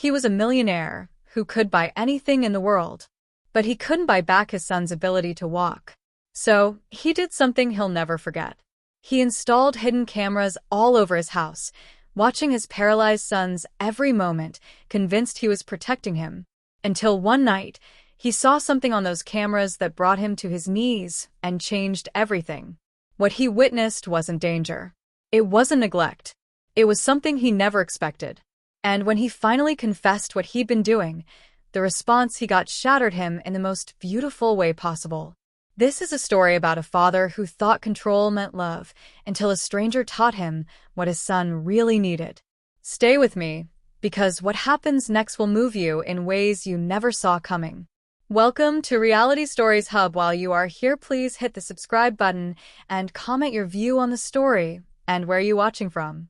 He was a millionaire who could buy anything in the world, but he couldn't buy back his son's ability to walk. So, he did something he'll never forget. He installed hidden cameras all over his house, watching his paralyzed son's every moment, convinced he was protecting him. Until one night, he saw something on those cameras that brought him to his knees and changed everything. What he witnessed wasn't danger. It wasn't neglect. It was something he never expected. And when he finally confessed what he'd been doing, the response he got shattered him in the most beautiful way possible. This is a story about a father who thought control meant love until a stranger taught him what his son really needed. Stay with me, because what happens next will move you in ways you never saw coming. Welcome to Reality Stories Hub. While you are here, please hit the subscribe button and comment your view on the story and where you're watching from.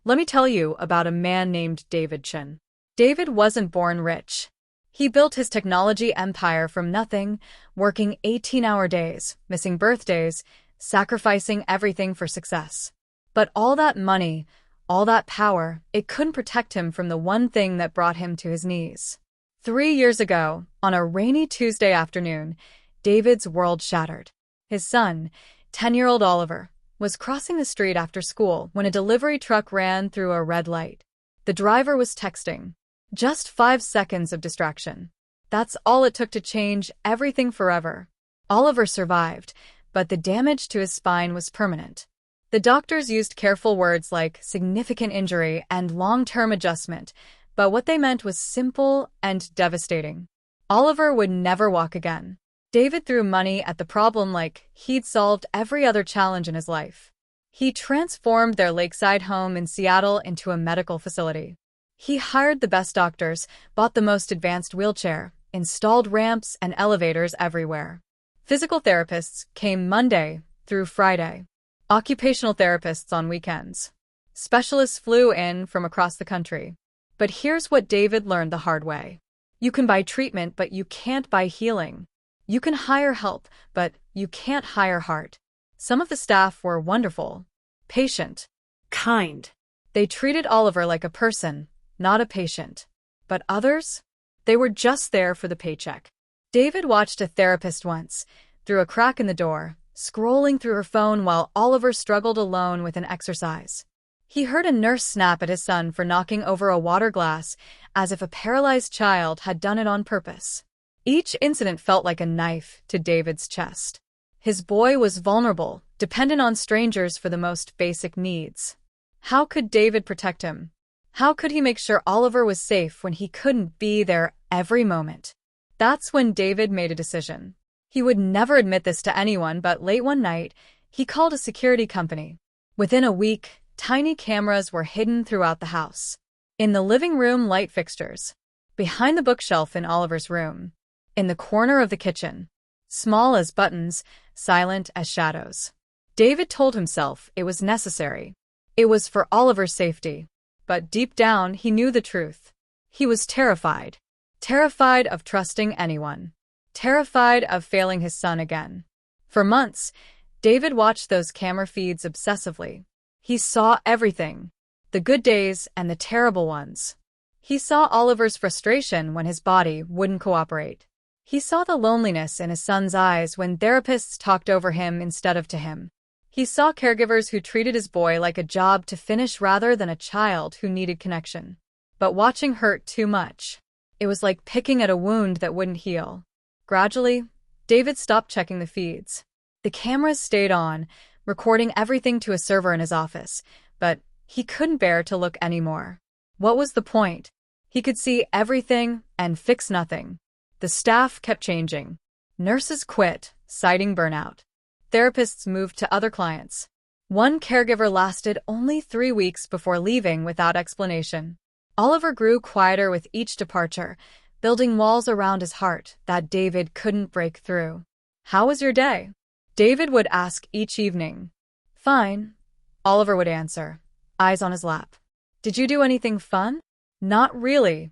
Let me tell you about a man named David Chen. David wasn't born rich. He built his technology empire from nothing, working 18-hour days, missing birthdays, sacrificing everything for success. But all that money, all that power, it couldn't protect him from the one thing that brought him to his knees. 3 years ago, on a rainy Tuesday afternoon, David's world shattered. His son, 10-year-old Oliver, was crossing the street after school when a delivery truck ran through a red light. The driver was texting. Just 5 seconds of distraction. That's all it took to change everything forever. Oliver survived, but the damage to his spine was permanent. The doctors used careful words like significant injury and long-term adjustment, but what they meant was simple and devastating. Oliver would never walk again. David threw money at the problem like he'd solved every other challenge in his life. He transformed their lakeside home in Seattle into a medical facility. He hired the best doctors, bought the most advanced wheelchair, installed ramps and elevators everywhere. Physical therapists came Monday through Friday. Occupational therapists on weekends. Specialists flew in from across the country. But here's what David learned the hard way. You can buy treatment, but you can't buy healing. You can hire help, but you can't hire heart. Some of the staff were wonderful, patient, kind. They treated Oliver like a person, not a patient. But others? They were just there for the paycheck. David watched a therapist once, through a crack in the door, scrolling through her phone while Oliver struggled alone with an exercise. He heard a nurse snap at his son for knocking over a water glass, as if a paralyzed child had done it on purpose. Each incident felt like a knife to David's chest. His boy was vulnerable, dependent on strangers for the most basic needs. How could David protect him? How could he make sure Oliver was safe when he couldn't be there every moment? That's when David made a decision. He would never admit this to anyone, but late one night, he called a security company. Within a week, tiny cameras were hidden throughout the house. In the living room light fixtures. Behind the bookshelf in Oliver's room. In the corner of the kitchen. Small as buttons, silent as shadows. David told himself it was necessary. It was for Oliver's safety. But deep down, he knew the truth. He was terrified. Terrified of trusting anyone. Terrified of failing his son again. For months, David watched those camera feeds obsessively. He saw everything. The good days and the terrible ones. He saw Oliver's frustration when his body wouldn't cooperate. He saw the loneliness in his son's eyes when therapists talked over him instead of to him. He saw caregivers who treated his boy like a job to finish rather than a child who needed connection. But watching hurt too much. It was like picking at a wound that wouldn't heal. Gradually, David stopped checking the feeds. The cameras stayed on, recording everything to a server in his office, but he couldn't bear to look anymore. What was the point? He could see everything and fix nothing. The staff kept changing. Nurses quit, citing burnout. Therapists moved to other clients. One caregiver lasted only 3 weeks before leaving without explanation. Oliver grew quieter with each departure, building walls around his heart that David couldn't break through. "How was your day?" David would ask each evening. "Fine," Oliver would answer, eyes on his lap. "Did you do anything fun?" "Not really."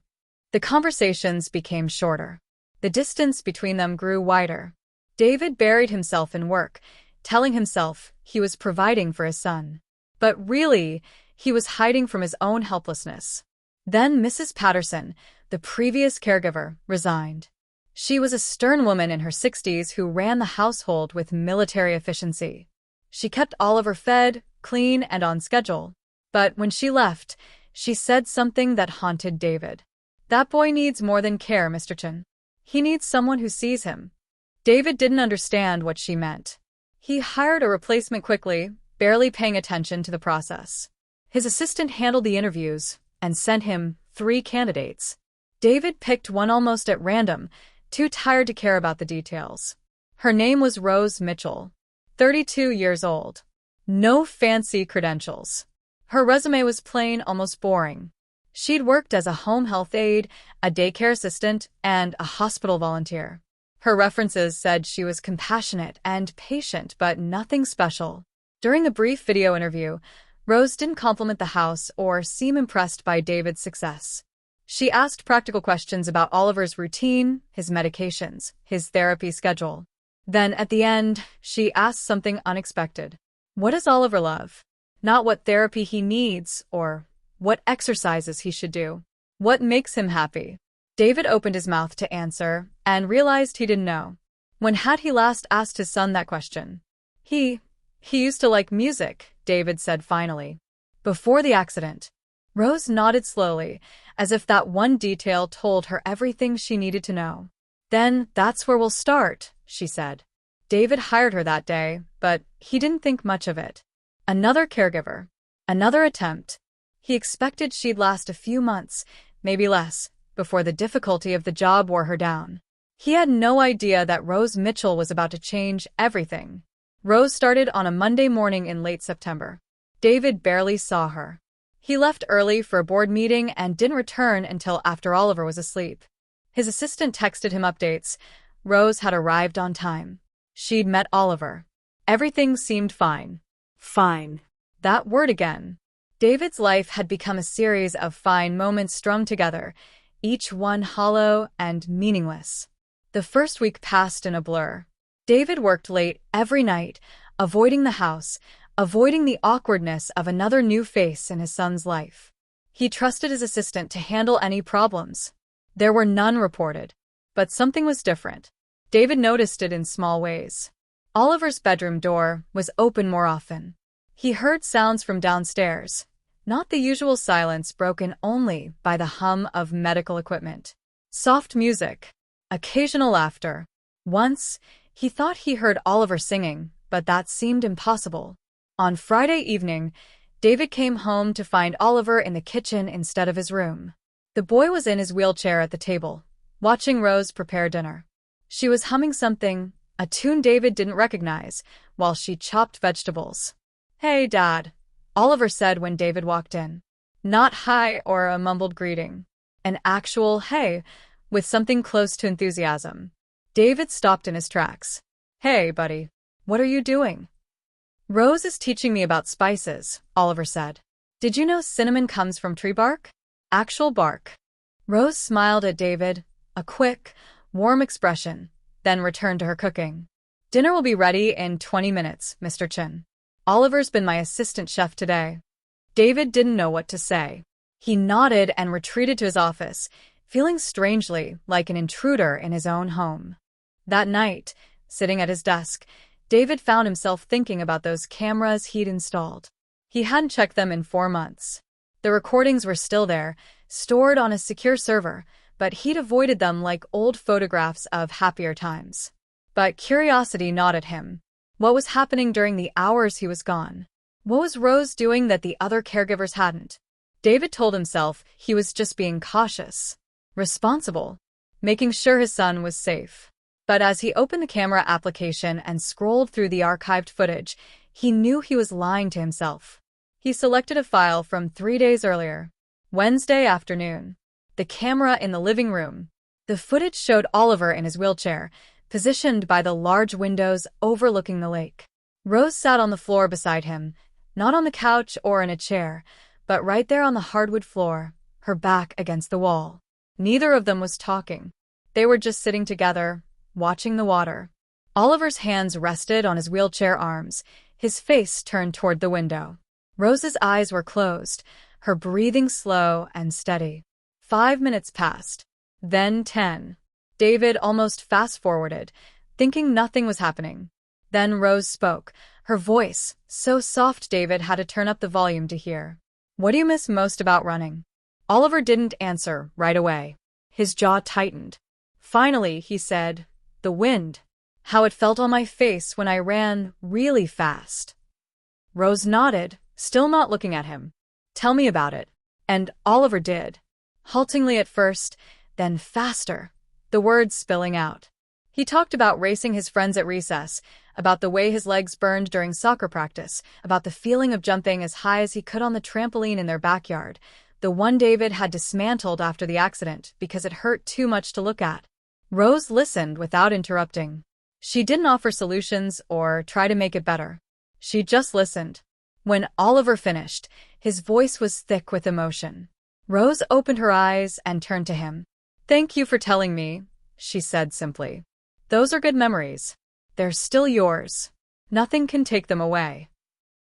The conversations became shorter. The distance between them grew wider. David buried himself in work, telling himself he was providing for his son. But really, he was hiding from his own helplessness. Then Mrs. Patterson, the previous caregiver, resigned. She was a stern woman in her 60s who ran the household with military efficiency. She kept Oliver fed, clean, and on schedule. But when she left, she said something that haunted David. "That boy needs more than care, Mr. Chen. He needs someone who sees him." David didn't understand what she meant. He hired a replacement quickly, barely paying attention to the process. His assistant handled the interviews and sent him 3 candidates. David picked one almost at random, too tired to care about the details. Her name was Rose Mitchell, 32 years old. No fancy credentials. Her resume was plain, almost boring. She'd worked as a home health aide, a daycare assistant, and a hospital volunteer. Her references said she was compassionate and patient, but nothing special. During the brief video interview, Rose didn't compliment the house or seem impressed by David's success. She asked practical questions about Oliver's routine, his medications, his therapy schedule. Then, at the end, she asked something unexpected. What does Oliver love? Not what therapy he needs or what exercises he should do. What makes him happy? David opened his mouth to answer and realized he didn't know. When had he last asked his son that question? He used to like music, David said finally. Before the accident. Rose nodded slowly, as if that one detail told her everything she needed to know. Then, that's where we'll start, she said. David hired her that day, but he didn't think much of it. Another caregiver. Another attempt. He expected she'd last a few months, maybe less, before the difficulty of the job wore her down. He had no idea that Rose Mitchell was about to change everything. Rose started on a Monday morning in late September. David barely saw her. He left early for a board meeting and didn't return until after Oliver was asleep. His assistant texted him updates. Rose had arrived on time. She'd met Oliver. Everything seemed fine. Fine. That word again. David's life had become a series of fine moments strung together, each one hollow and meaningless. The first week passed in a blur. David worked late every night, avoiding the house, avoiding the awkwardness of another new face in his son's life. He trusted his assistant to handle any problems. There were none reported. But something was different. David noticed it in small ways. Oliver's bedroom door was open more often. He heard sounds from downstairs, not the usual silence broken only by the hum of medical equipment. Soft music, occasional laughter. Once, he thought he heard Oliver singing, but that seemed impossible. On Friday evening, David came home to find Oliver in the kitchen instead of his room. The boy was in his wheelchair at the table, watching Rose prepare dinner. She was humming something, a tune David didn't recognize, while she chopped vegetables. "Hey, Dad," Oliver said when David walked in. Not hi or a mumbled greeting. An actual hey, with something close to enthusiasm. David stopped in his tracks. "Hey, buddy, what are you doing?" "Rose is teaching me about spices," Oliver said. "Did you know cinnamon comes from tree bark? Actual bark." Rose smiled at David, a quick, warm expression, then returned to her cooking. "Dinner will be ready in 20 minutes, Mr. Chen. Oliver's been my assistant chef today." David didn't know what to say. He nodded and retreated to his office, feeling strangely like an intruder in his own home. That night, sitting at his desk, David found himself thinking about those cameras he'd installed. He hadn't checked them in 4 months. The recordings were still there, stored on a secure server, but he'd avoided them like old photographs of happier times. But curiosity gnawed at him. What was happening during the hours he was gone? What was Rose doing that the other caregivers hadn't? David told himself he was just being cautious, responsible, making sure his son was safe. But as he opened the camera application and scrolled through the archived footage, he knew he was lying to himself. He selected a file from 3 days earlier, Wednesday afternoon. The camera in the living room. The footage showed Oliver in his wheelchair, positioned by the large windows overlooking the lake. Rose sat on the floor beside him, not on the couch or in a chair, but right there on the hardwood floor, her back against the wall. Neither of them was talking. They were just sitting together, watching the water. Oliver's hands rested on his wheelchair arms, his face turned toward the window. Rose's eyes were closed, her breathing slow and steady. 5 minutes passed. Then 10. David almost fast-forwarded, thinking nothing was happening. Then Rose spoke, her voice so soft David had to turn up the volume to hear. "What do you miss most about running?" Oliver didn't answer right away. His jaw tightened. Finally, he said, "The wind. How it felt on my face when I ran really fast." Rose nodded, still not looking at him. "Tell me about it." And Oliver did. Haltingly at first, then faster, the words spilling out. He talked about racing his friends at recess, about the way his legs burned during soccer practice, about the feeling of jumping as high as he could on the trampoline in their backyard, the one David had dismantled after the accident because it hurt too much to look at. Rose listened without interrupting. She didn't offer solutions or try to make it better. She just listened. When Oliver finished, his voice was thick with emotion. Rose opened her eyes and turned to him. "Thank you for telling me," she said simply. "Those are good memories. They're still yours. Nothing can take them away."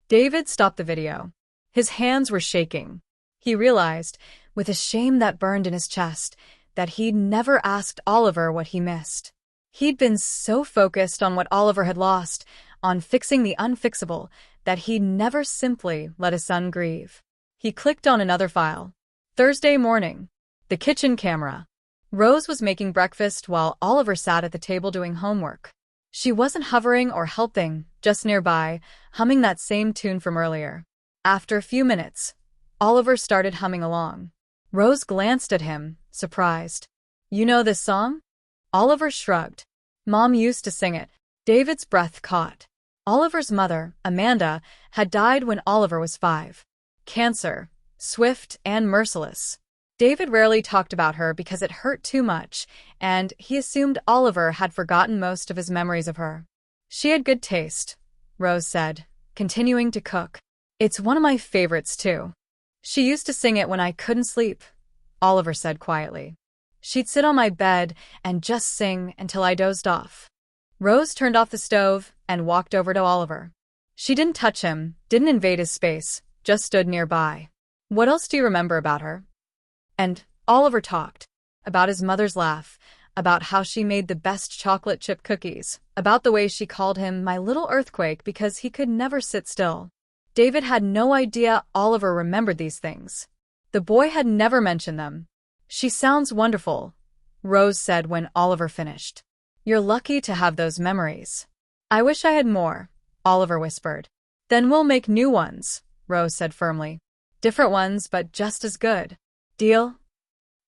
David stopped the video. His hands were shaking. He realized, with a shame that burned in his chest, that he'd never asked Oliver what he missed. He'd been so focused on what Oliver had lost, on fixing the unfixable, that he'd never simply let his son grieve. He clicked on another file. Thursday morning. The kitchen camera. Rose was making breakfast while Oliver sat at the table doing homework. She wasn't hovering or helping, just nearby, humming that same tune from earlier. After a few minutes, Oliver started humming along. Rose glanced at him, surprised. "You know this song?" Oliver shrugged. "Mom used to sing it." David's breath caught. Oliver's mother, Amanda, had died when Oliver was 5. Cancer, swift and merciless. David rarely talked about her because it hurt too much, and he assumed Oliver had forgotten most of his memories of her. "She had good taste," Rose said, continuing to cook. "It's one of my favorites, too." "She used to sing it when I couldn't sleep," Oliver said quietly. "She'd sit on my bed and just sing until I dozed off." Rose turned off the stove and walked over to Oliver. She didn't touch him, didn't invade his space, just stood nearby. "What else do you remember about her?" And Oliver talked. About his mother's laugh, about how she made the best chocolate chip cookies, about the way she called him my little earthquake because he could never sit still. David had no idea Oliver remembered these things. The boy had never mentioned them. "She sounds wonderful," Rose said when Oliver finished. "You're lucky to have those memories." "I wish I had more," Oliver whispered. "Then we'll make new ones," Rose said firmly. "Different ones, but just as good. Deal?"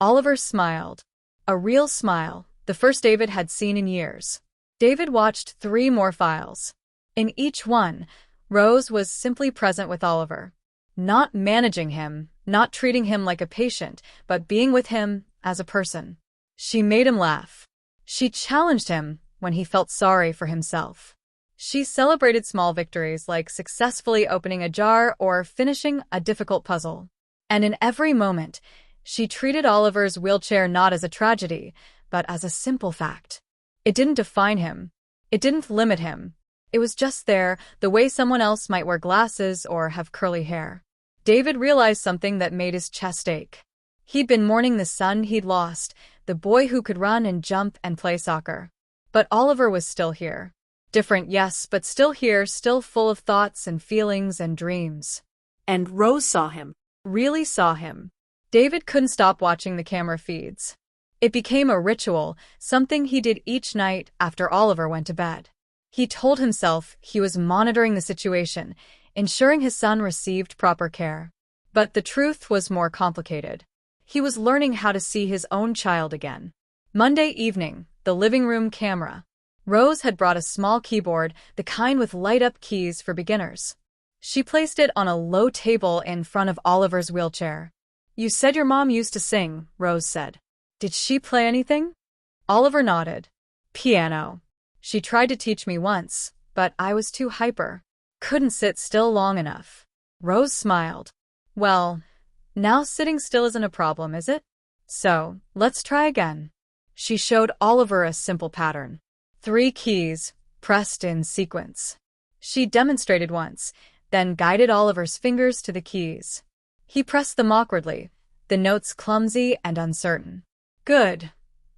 Oliver smiled. A real smile, the first David had seen in years. David watched 3 more files. In each one, Rose was simply present with Oliver. Not managing him, not treating him like a patient, but being with him as a person. She made him laugh. She challenged him when he felt sorry for himself. She celebrated small victories like successfully opening a jar or finishing a difficult puzzle. And in every moment, she treated Oliver's wheelchair not as a tragedy, but as a simple fact. It didn't define him. It didn't limit him. It was just there, the way someone else might wear glasses or have curly hair. David realized something that made his chest ache. He'd been mourning the son he'd lost, the boy who could run and jump and play soccer. But Oliver was still here. Different, yes, but still here, still full of thoughts and feelings and dreams. And Rose saw him. Really saw him. David couldn't stop watching the camera feeds. It became a ritual, something he did each night after Oliver went to bed. He told himself he was monitoring the situation, ensuring his son received proper care. But the truth was more complicated. He was learning how to see his own child again. Monday evening, the living room camera. Rose had brought a small keyboard, the kind with light-up keys for beginners. She placed it on a low table in front of Oliver's wheelchair. "You said your mom used to sing," Rose said. "Did she play anything?" Oliver nodded. "Piano. She tried to teach me once, but I was too hyper. Couldn't sit still long enough." Rose smiled. "Well, now sitting still isn't a problem, is it? So, let's try again." She showed Oliver a simple pattern. 3 keys, pressed in sequence. She demonstrated once, then guided Oliver's fingers to the keys. He pressed them awkwardly, the notes clumsy and uncertain. Good,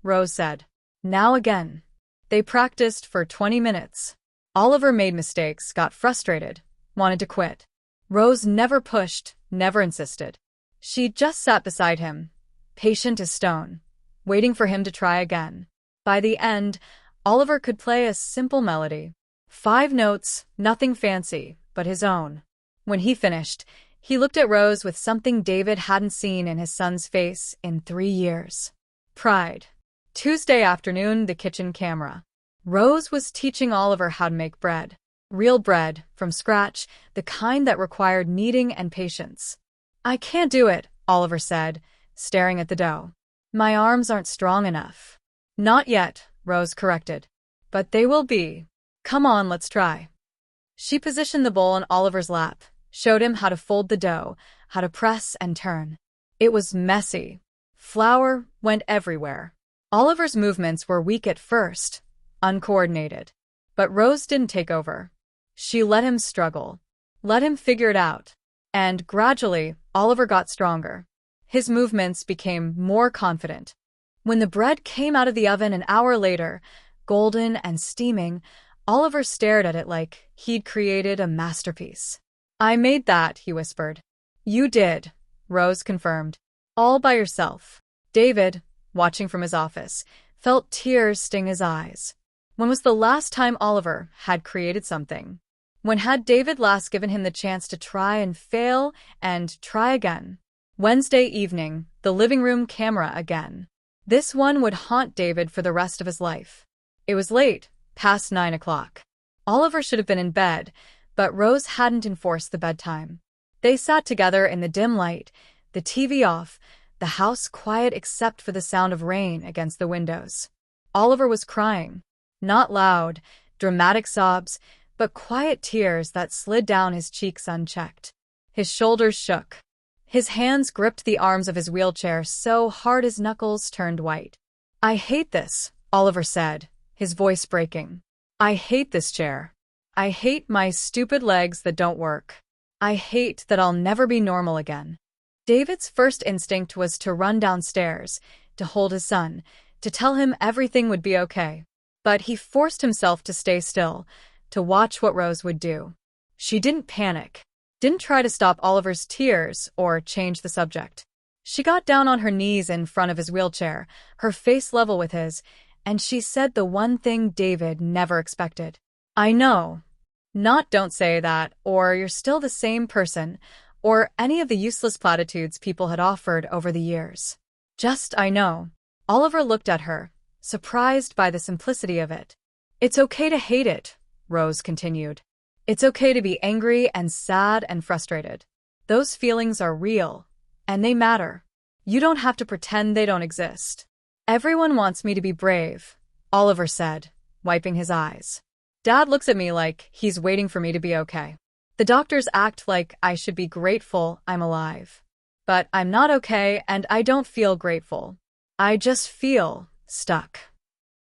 Rose said. Now again. They practiced for 20 minutes. Oliver made mistakes, got frustrated, wanted to quit. Rose never pushed, never insisted. She just sat beside him, patient as stone, waiting for him to try again. By the end, Oliver could play a simple melody. 5 notes, nothing fancy, but his own. When he finished, he looked at Rose with something David hadn't seen in his son's face in 3 years. Pride. Tuesday afternoon, the kitchen camera. Rose was teaching Oliver how to make bread. Real bread, from scratch, the kind that required kneading and patience. I can't do it, Oliver said, staring at the dough. My arms aren't strong enough. Not yet, Rose corrected. But they will be. Come on, let's try. She positioned the bowl on Oliver's lap, showed him how to fold the dough, how to press and turn. It was messy. Flour went everywhere. Oliver's movements were weak at first, uncoordinated. But Rose didn't take over. She let him struggle, let him figure it out. And gradually, Oliver got stronger. His movements became more confident. When the bread came out of the oven an hour later, golden and steaming, Oliver stared at it like he'd created a masterpiece. I made that, he whispered. You did, Rose confirmed. All by yourself. David, watching from his office, felt tears sting his eyes. When was the last time Oliver had created something? When had David last given him the chance to try and fail and try again? Wednesday evening, the living room camera again. This one would haunt David for the rest of his life. It was late, past 9 o'clock. Oliver should have been in bed, but Rose hadn't enforced the bedtime. They sat together in the dim light, the TV off, the house quiet except for the sound of rain against the windows. Oliver was crying. Not loud, dramatic sobs, but quiet tears that slid down his cheeks unchecked. His shoulders shook. His hands gripped the arms of his wheelchair so hard his knuckles turned white. I hate this, Oliver said, his voice breaking. I hate this chair. I hate my stupid legs that don't work. I hate that I'll never be normal again. David's first instinct was to run downstairs, to hold his son, to tell him everything would be okay. But he forced himself to stay still, to watch what Rose would do. She didn't panic, didn't try to stop Oliver's tears or change the subject. She got down on her knees in front of his wheelchair, her face level with his, and she said the one thing David never expected. I know. Not don't say that, or you're still the same person, or any of the useless platitudes people had offered over the years. Just I know. Oliver looked at her, surprised by the simplicity of it. It's okay to hate it, Rose continued. It's okay to be angry and sad and frustrated. Those feelings are real, and they matter. You don't have to pretend they don't exist. Everyone wants me to be brave, Oliver said, wiping his eyes. Dad looks at me like he's waiting for me to be okay. The doctors act like I should be grateful I'm alive. But I'm not okay and I don't feel grateful. I just feel stuck.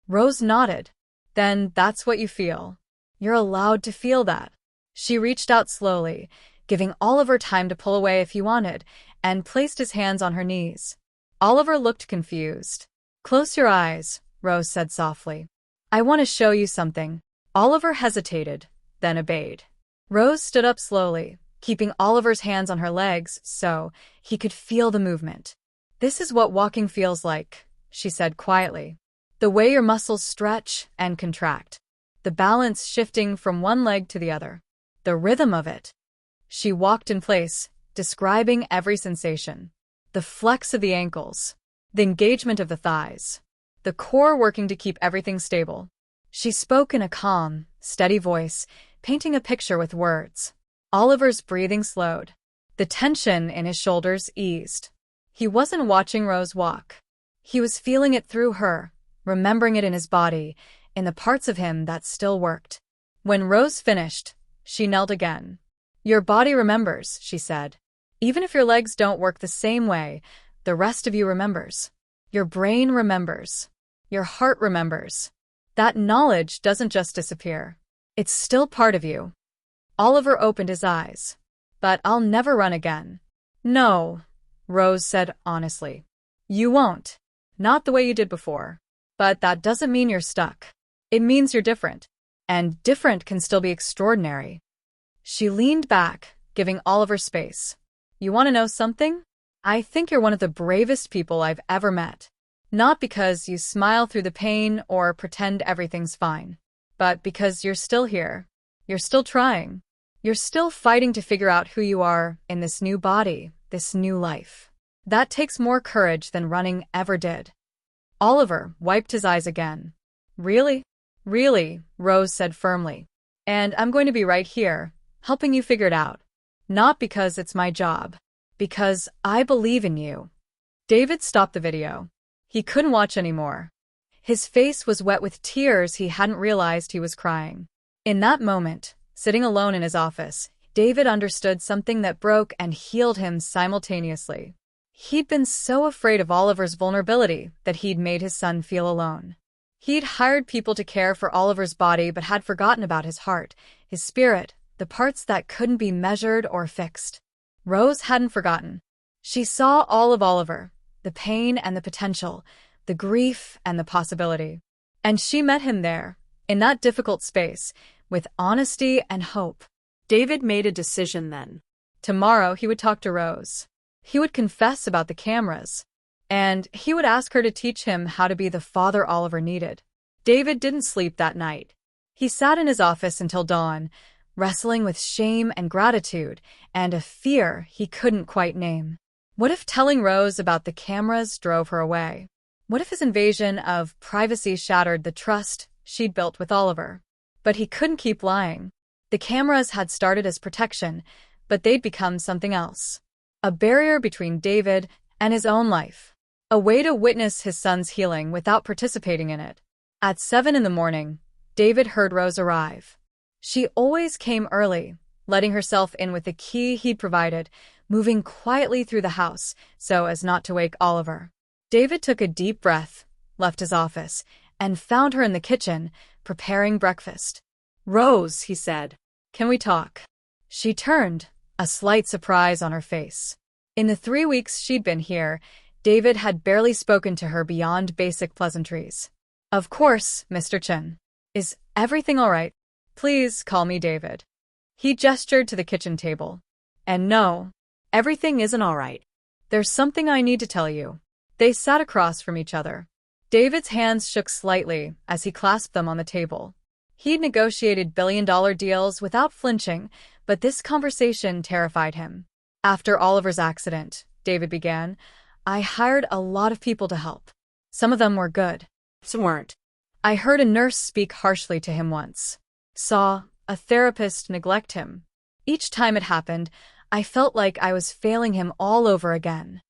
Rose nodded. Then that's what you feel. You're allowed to feel that. She reached out slowly, giving Oliver time to pull away if he wanted, and placed his hands on her knees. Oliver looked confused. Close your eyes, Rose said softly. I want to show you something. Oliver hesitated, then obeyed. Rose stood up slowly, keeping Oliver's hands on her legs so he could feel the movement. This is what walking feels like, she said quietly. The way your muscles stretch and contract. The balance shifting from one leg to the other. The rhythm of it. She walked in place, describing every sensation. The flex of the ankles. The engagement of the thighs. The core working to keep everything stable. She spoke in a calm, steady voice, painting a picture with words. Oliver's breathing slowed. The tension in his shoulders eased. He wasn't watching Rose walk. He was feeling it through her, remembering it in his body, in the parts of him that still worked. When Rose finished, she knelt again. Your body remembers, she said. Even if your legs don't work the same way, the rest of you remembers. Your brain remembers. Your heart remembers. That knowledge doesn't just disappear. It's still part of you. Oliver opened his eyes. But I'll never run again. No, Rose said honestly. You won't. Not the way you did before. But that doesn't mean you're stuck. It means you're different. And different can still be extraordinary. She leaned back, giving Oliver space. You want to know something? I think you're one of the bravest people I've ever met. Not because you smile through the pain or pretend everything's fine, but because you're still here. You're still trying. You're still fighting to figure out who you are in this new body, this new life. That takes more courage than running ever did. Oliver wiped his eyes again. Really? Really, Rose said firmly. And I'm going to be right here, helping you figure it out. Not because it's my job. Because I believe in you. David stopped the video. He couldn't watch anymore. His face was wet with tears. He hadn't realized he was crying. In that moment, sitting alone in his office, David understood something that broke and healed him simultaneously. He'd been so afraid of Oliver's vulnerability that he'd made his son feel alone. He'd hired people to care for Oliver's body but had forgotten about his heart, his spirit, the parts that couldn't be measured or fixed. Rose hadn't forgotten. She saw all of Oliver, the pain and the potential, the grief and the possibility. And she met him there, in that difficult space, with honesty and hope. David made a decision then. Tomorrow he would talk to Rose. He would confess about the cameras. And he would ask her to teach him how to be the father Oliver needed. David didn't sleep that night. He sat in his office until dawn, wrestling with shame and gratitude, and a fear he couldn't quite name. What if telling Rose about the cameras drove her away? What if his invasion of privacy shattered the trust she'd built with Oliver? But he couldn't keep lying. The cameras had started as protection, but they'd become something else. A barrier between David and his own life. A way to witness his son's healing without participating in it. At 7 a.m, David heard Rose arrive. She always came early, letting herself in with the key he'd provided, moving quietly through the house so as not to wake Oliver. David took a deep breath, left his office, and found her in the kitchen, preparing breakfast. "Rose," he said, "can we talk?" She turned, a slight surprise on her face. In the 3 weeks she'd been here, David had barely spoken to her beyond basic pleasantries. "Of course, Mr. Chen. Is everything all right? Please call me David." He gestured to the kitchen table. "And no, everything isn't all right. There's something I need to tell you." They sat across from each other. David's hands shook slightly as he clasped them on the table. He'd negotiated billion-dollar deals without flinching, but this conversation terrified him. "After Oliver's accident," David began, "I hired a lot of people to help. Some of them were good. Some weren't. I heard a nurse speak harshly to him once. Saw a therapist neglect him. Each time it happened, I felt like I was failing him all over again."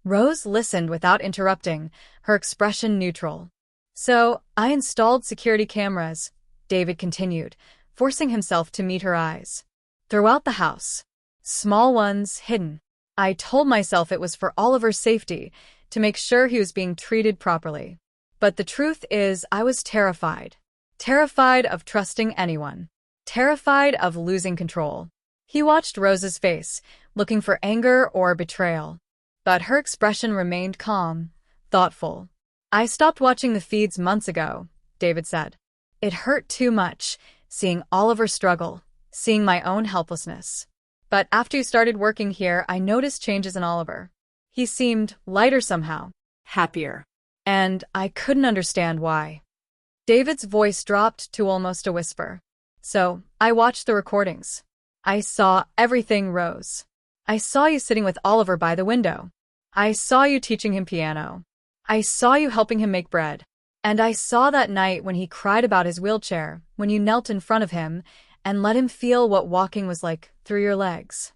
Rose listened without interrupting, her expression neutral. "So, I installed security cameras," David continued, forcing himself to meet her eyes. "Throughout the house. Small ones, hidden. I told myself it was for Oliver's safety, to make sure he was being treated properly. But the truth is, I was terrified. Terrified of trusting anyone. Terrified of losing control." He watched Rose's face, looking for anger or betrayal. But her expression remained calm, thoughtful. "I stopped watching the feeds months ago," David said. "It hurt too much, seeing Oliver struggle, seeing my own helplessness. But after you started working here, I noticed changes in Oliver. He seemed lighter somehow. Happier. And I couldn't understand why." David's voice dropped to almost a whisper. "So, I watched the recordings. I saw everything, Rose. I saw you sitting with Oliver by the window. I saw you teaching him piano. I saw you helping him make bread. And I saw that night when he cried about his wheelchair, when you knelt in front of him and let him feel what walking was like through your legs."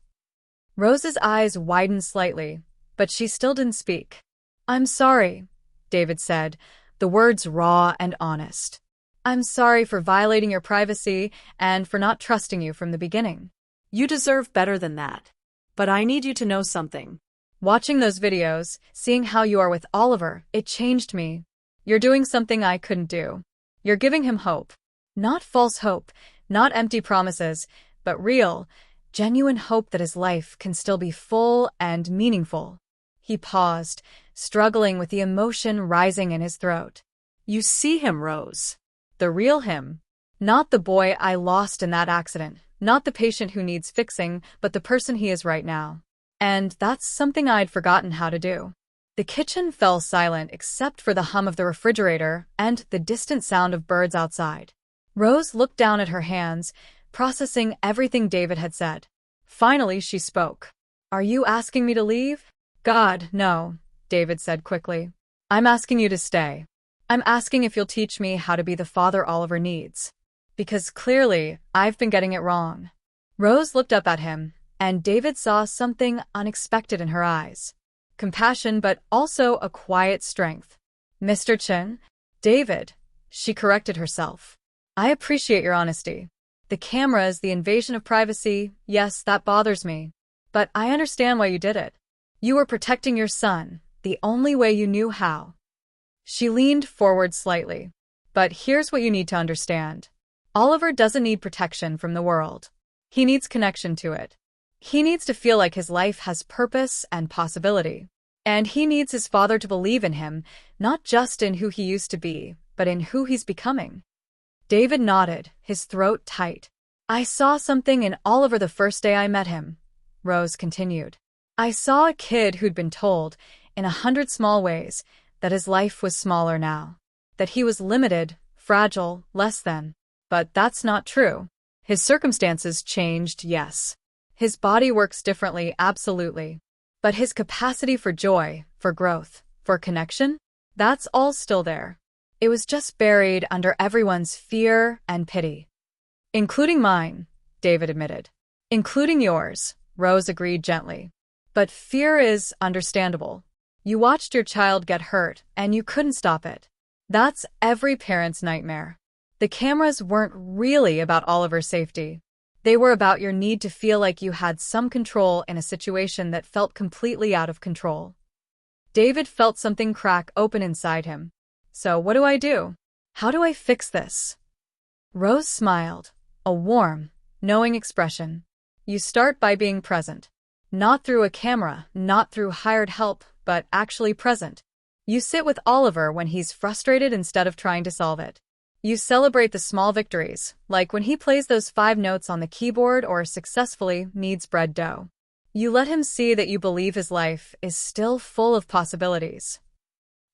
Rose's eyes widened slightly, but she still didn't speak. "I'm sorry," David said, the words raw and honest. "I'm sorry for violating your privacy and for not trusting you from the beginning." You deserve better than that. But I need you to know something. "Watching those videos, seeing how you are with Oliver, it changed me. You're doing something I couldn't do. You're giving him hope. Not false hope, not empty promises, but real, genuine hope that his life can still be full and meaningful. He paused, struggling with the emotion rising in his throat. You see him, Rose. The real him. Not the boy I lost in that accident, not the patient who needs fixing, but the person he is right now. And that's something I'd forgotten how to do. The kitchen fell silent except for the hum of the refrigerator and the distant sound of birds outside. Rose looked down at her hands, processing everything David had said. Finally, she spoke. Are you asking me to leave? God, no, David said quickly. I'm asking you to stay. I'm asking if you'll teach me how to be the father Oliver needs. Because clearly, I've been getting it wrong. Rose looked up at him, and David saw something unexpected in her eyes. Compassion, but also a quiet strength. Mr. Chin? David, she corrected herself. I appreciate your honesty. The cameras, the invasion of privacy, yes, that bothers me. But I understand why you did it. You were protecting your son, the only way you knew how. She leaned forward slightly. But here's what you need to understand. Oliver doesn't need protection from the world. He needs connection to it. He needs to feel like his life has purpose and possibility. And he needs his father to believe in him, not just in who he used to be, but in who he's becoming. David nodded, his throat tight. I saw something in Oliver the first day I met him, Rose continued. I saw a kid who'd been told, in 100 small ways, that his life was smaller now. That he was limited, fragile, less than. But that's not true. His circumstances changed, yes. His body works differently, absolutely. But his capacity for joy, for growth, for connection, that's all still there. It was just buried under everyone's fear and pity. Including mine, David admitted. Including yours, Rose agreed gently. But fear is understandable. You watched your child get hurt, and you couldn't stop it. That's every parent's nightmare. The cameras weren't really about Oliver's safety. They were about your need to feel like you had some control in a situation that felt completely out of control. David felt something crack open inside him. So what do I do? How do I fix this? Rose smiled, a warm, knowing expression. You start by being present. Not through a camera, not through hired help, but actually present. You sit with Oliver when he's frustrated instead of trying to solve it. You celebrate the small victories, like when he plays those 5 notes on the keyboard or successfully kneads bread dough. You let him see that you believe his life is still full of possibilities.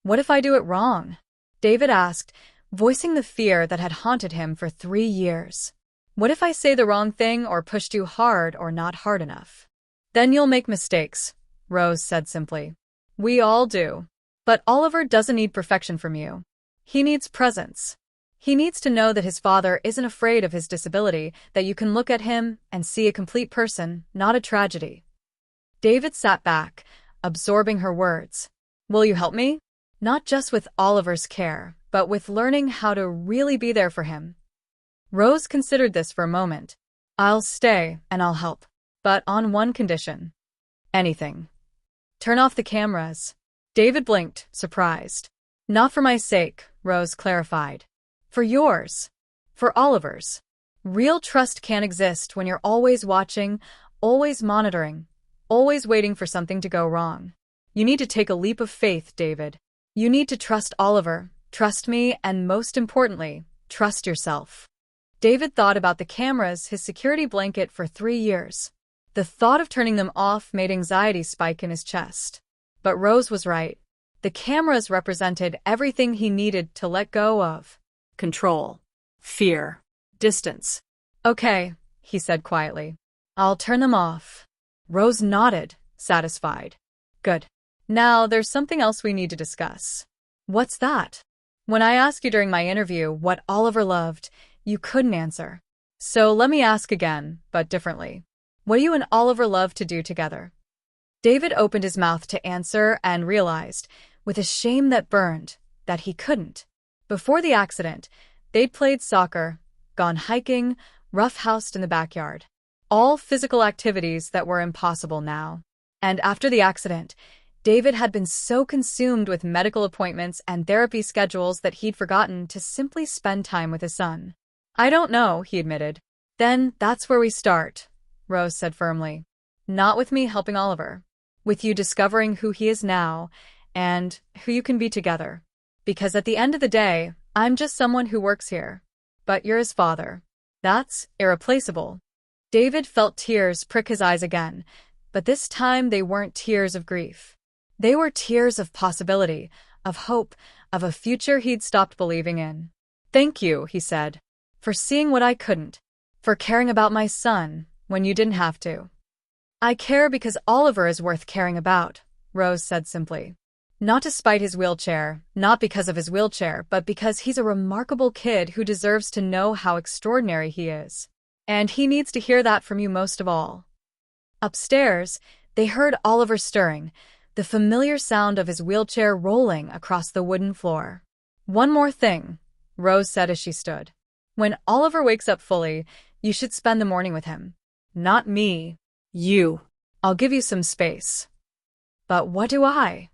What if I do it wrong? David asked, voicing the fear that had haunted him for 3 years. What if I say the wrong thing or push too hard or not hard enough? Then you'll make mistakes, Rose said simply. We all do. But Oliver doesn't need perfection from you. He needs presence. He needs to know that his father isn't afraid of his disability, that you can look at him and see a complete person, not a tragedy. David sat back, absorbing her words. Will you help me? Not just with Oliver's care, but with learning how to really be there for him. Rose considered this for a moment. I'll stay and I'll help. But on one condition. Anything. Turn off the cameras. David blinked, surprised. Not for my sake, Rose clarified. For yours. For Oliver's. Real trust can't exist when you're always watching, always monitoring, always waiting for something to go wrong. You need to take a leap of faith, David. You need to trust Oliver, trust me, and most importantly, trust yourself. David thought about the cameras, his security blanket, for 3 years. The thought of turning them off made anxiety spike in his chest. But Rose was right. The cameras represented everything he needed to let go of. Control. Fear. Distance. Okay, he said quietly. I'll turn them off. Rose nodded, satisfied. Good. Now, there's something else we need to discuss. What's that? When I asked you during my interview what Oliver loved, you couldn't answer. So let me ask again, but differently. What do you and Oliver love to do together? David opened his mouth to answer and realized, with a shame that burned, that he couldn't. Before the accident, they'd played soccer, gone hiking, roughhoused in the backyard. All physical activities that were impossible now. And after the accident, David had been so consumed with medical appointments and therapy schedules that he'd forgotten to simply spend time with his son. I don't know, he admitted. Then that's where we start, Rose said firmly. Not with me helping Oliver. With you discovering who he is now and who you can be together. Because at the end of the day, I'm just someone who works here. But you're his father. That's irreplaceable. David felt tears prick his eyes again, but this time they weren't tears of grief. They were tears of possibility, of hope, of a future he'd stopped believing in. Thank you, he said, for seeing what I couldn't, for caring about my son when you didn't have to. I care because Oliver is worth caring about, Rose said simply. Not to spite his wheelchair, not because of his wheelchair, but because he's a remarkable kid who deserves to know how extraordinary he is. And he needs to hear that from you most of all. Upstairs, they heard Oliver stirring, the familiar sound of his wheelchair rolling across the wooden floor. One more thing, Rose said as she stood. When Oliver wakes up fully, you should spend the morning with him. Not me. You. I'll give you some space. But what do I?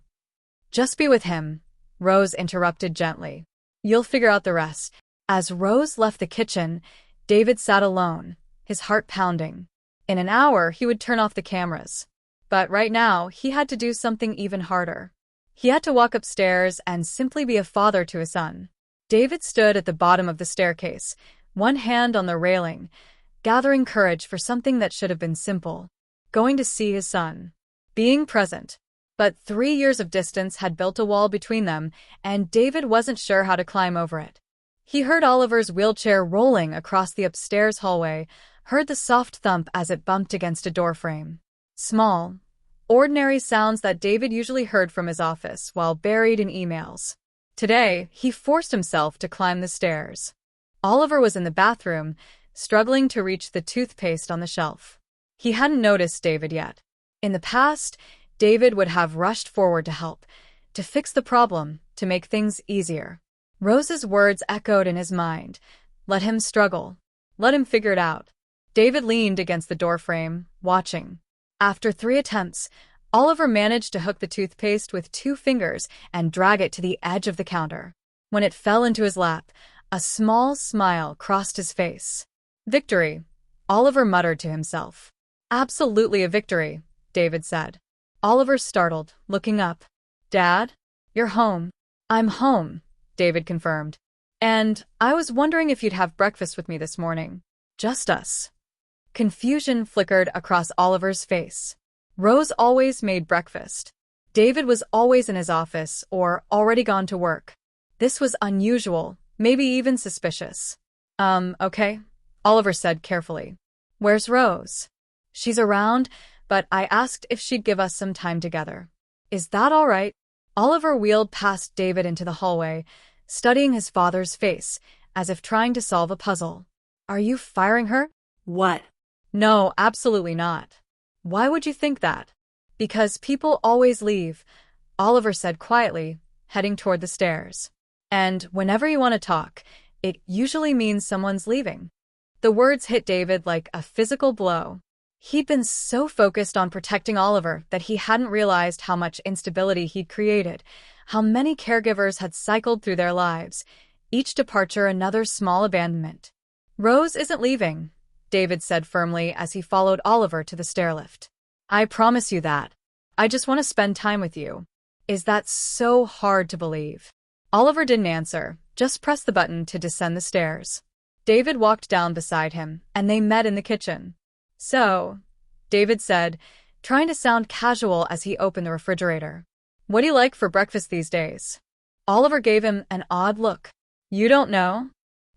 Just be with him, Rose interrupted gently. You'll figure out the rest. As Rose left the kitchen, David sat alone, his heart pounding. In an hour, he would turn off the cameras. But right now, he had to do something even harder. He had to walk upstairs and simply be a father to his son. David stood at the bottom of the staircase, one hand on the railing, gathering courage for something that should have been simple. Going to see his son. Being present. But 3 years of distance had built a wall between them, and David wasn't sure how to climb over it. He heard Oliver's wheelchair rolling across the upstairs hallway, heard the soft thump as it bumped against a doorframe. Small, ordinary sounds that David usually heard from his office while buried in emails. Today, he forced himself to climb the stairs. Oliver was in the bathroom, struggling to reach the toothpaste on the shelf. He hadn't noticed David yet. In the past, David would have rushed forward to help, to fix the problem, to make things easier. Rose's words echoed in his mind. Let him struggle. Let him figure it out. David leaned against the doorframe, watching. After 3 attempts, Oliver managed to hook the toothpaste with 2 fingers and drag it to the edge of the counter. When it fell into his lap, a small smile crossed his face. Victory, Oliver muttered to himself. Absolutely a victory, David said. Oliver startled, looking up. Dad? You're home. I'm home, David confirmed. And I was wondering if you'd have breakfast with me this morning. Just us. Confusion flickered across Oliver's face. Rose always made breakfast. David was always in his office or already gone to work. This was unusual, maybe even suspicious. Okay, Oliver said carefully. Where's Rose? She's around, but I asked if she'd give us some time together. Is that all right? Oliver wheeled past David into the hallway, studying his father's face, as if trying to solve a puzzle. Are you firing her? What? No, absolutely not. Why would you think that? Because people always leave, Oliver said quietly, heading toward the stairs. And whenever you want to talk, it usually means someone's leaving. The words hit David like a physical blow. He'd been so focused on protecting Oliver that he hadn't realized how much instability he'd created, how many caregivers had cycled through their lives, each departure another small abandonment. Rose isn't leaving, David said firmly as he followed Oliver to the stairlift. I promise you that. I just want to spend time with you. Is that so hard to believe? Oliver didn't answer, just pressed the button to descend the stairs. David walked down beside him, and they met in the kitchen. So, David said, trying to sound casual as he opened the refrigerator. What do you like for breakfast these days? Oliver gave him an odd look. You don't know?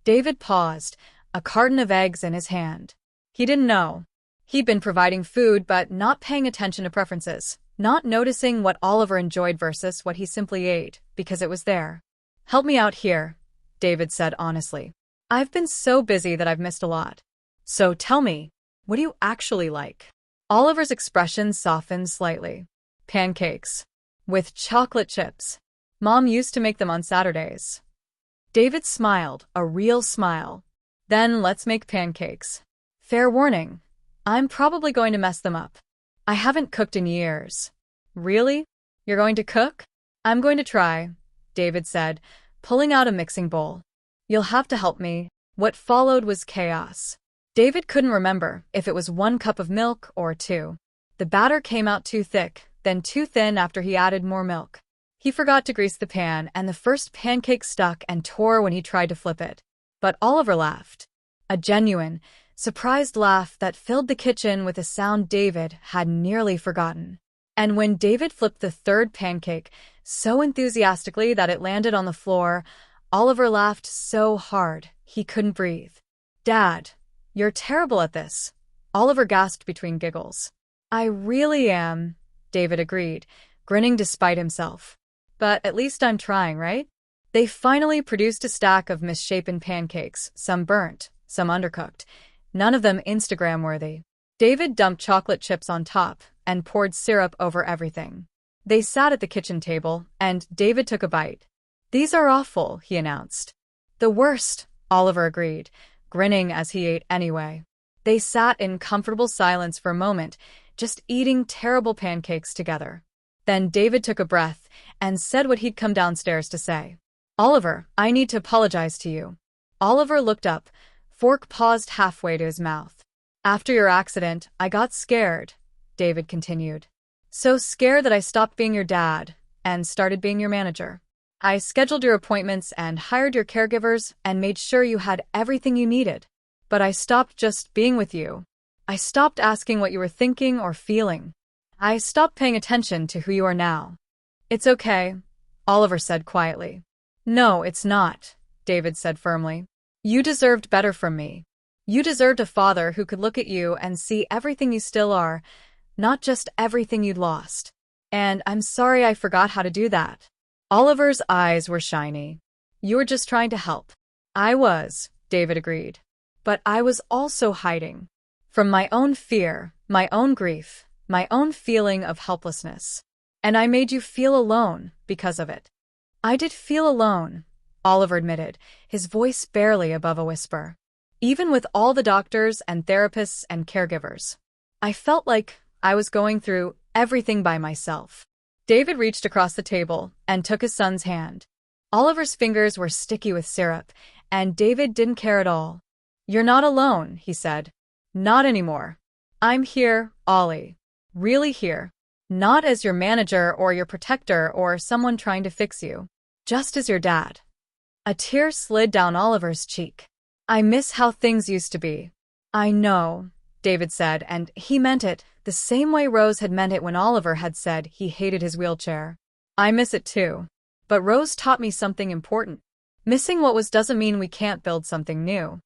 David paused, a carton of eggs in his hand. He didn't know. He'd been providing food but not paying attention to preferences, not noticing what Oliver enjoyed versus what he simply ate, because it was there. Help me out here, David said honestly. I've been so busy that I've missed a lot. So tell me, what do you actually like? Oliver's expression softened slightly. Pancakes. With chocolate chips. Mom used to make them on Saturdays. David smiled, a real smile. Then let's make pancakes. Fair warning. I'm probably going to mess them up. I haven't cooked in years. Really? You're going to cook? I'm going to try, David said, pulling out a mixing bowl. You'll have to help me. What followed was chaos. David couldn't remember if it was 1 cup of milk or 2. The batter came out too thick, then too thin after he added more milk. He forgot to grease the pan, and the first pancake stuck and tore when he tried to flip it. But Oliver laughed. A genuine, surprised laugh that filled the kitchen with a sound David had nearly forgotten. And when David flipped the 3rd pancake so enthusiastically that it landed on the floor, Oliver laughed so hard he couldn't breathe. "Dad, you're terrible at this," Oliver gasped between giggles. "I really am," David agreed, grinning despite himself. "But at least I'm trying, right?" They finally produced a stack of misshapen pancakes, some burnt, some undercooked, none of them Instagram-worthy. David dumped chocolate chips on top and poured syrup over everything. They sat at the kitchen table, and David took a bite. "These are awful," he announced. "The worst," Oliver agreed, grinning as he ate anyway. They sat in comfortable silence for a moment, just eating terrible pancakes together. Then David took a breath and said what he'd come downstairs to say. "Oliver, I need to apologize to you." Oliver looked up, fork paused halfway to his mouth. "After your accident, I got scared," David continued. "So scared that I stopped being your dad and started being your manager. I scheduled your appointments and hired your caregivers and made sure you had everything you needed. But I stopped just being with you. I stopped asking what you were thinking or feeling. I stopped paying attention to who you are now." "It's okay," Oliver said quietly. "No, it's not," David said firmly. "You deserved better from me. You deserved a father who could look at you and see everything you still are, not just everything you'd lost. And I'm sorry I forgot how to do that." Oliver's eyes were shiny. "You were just trying to help." "I was," David agreed. "But I was also hiding. From my own fear, my own grief, my own feeling of helplessness. And I made you feel alone because of it." "I did feel alone," Oliver admitted, his voice barely above a whisper. "Even with all the doctors and therapists and caregivers. I felt like I was going through everything by myself." David reached across the table and took his son's hand. Oliver's fingers were sticky with syrup, and David didn't care at all. "You're not alone," he said. "Not anymore. I'm here, Ollie. Really here. Not as your manager or your protector or someone trying to fix you. Just as your dad." A tear slid down Oliver's cheek. "I miss how things used to be." "I know," David said, and he meant it, the same way Rose had meant it when Oliver had said he hated his wheelchair. "I miss it too. But Rose taught me something important. Missing what was doesn't mean we can't build something new."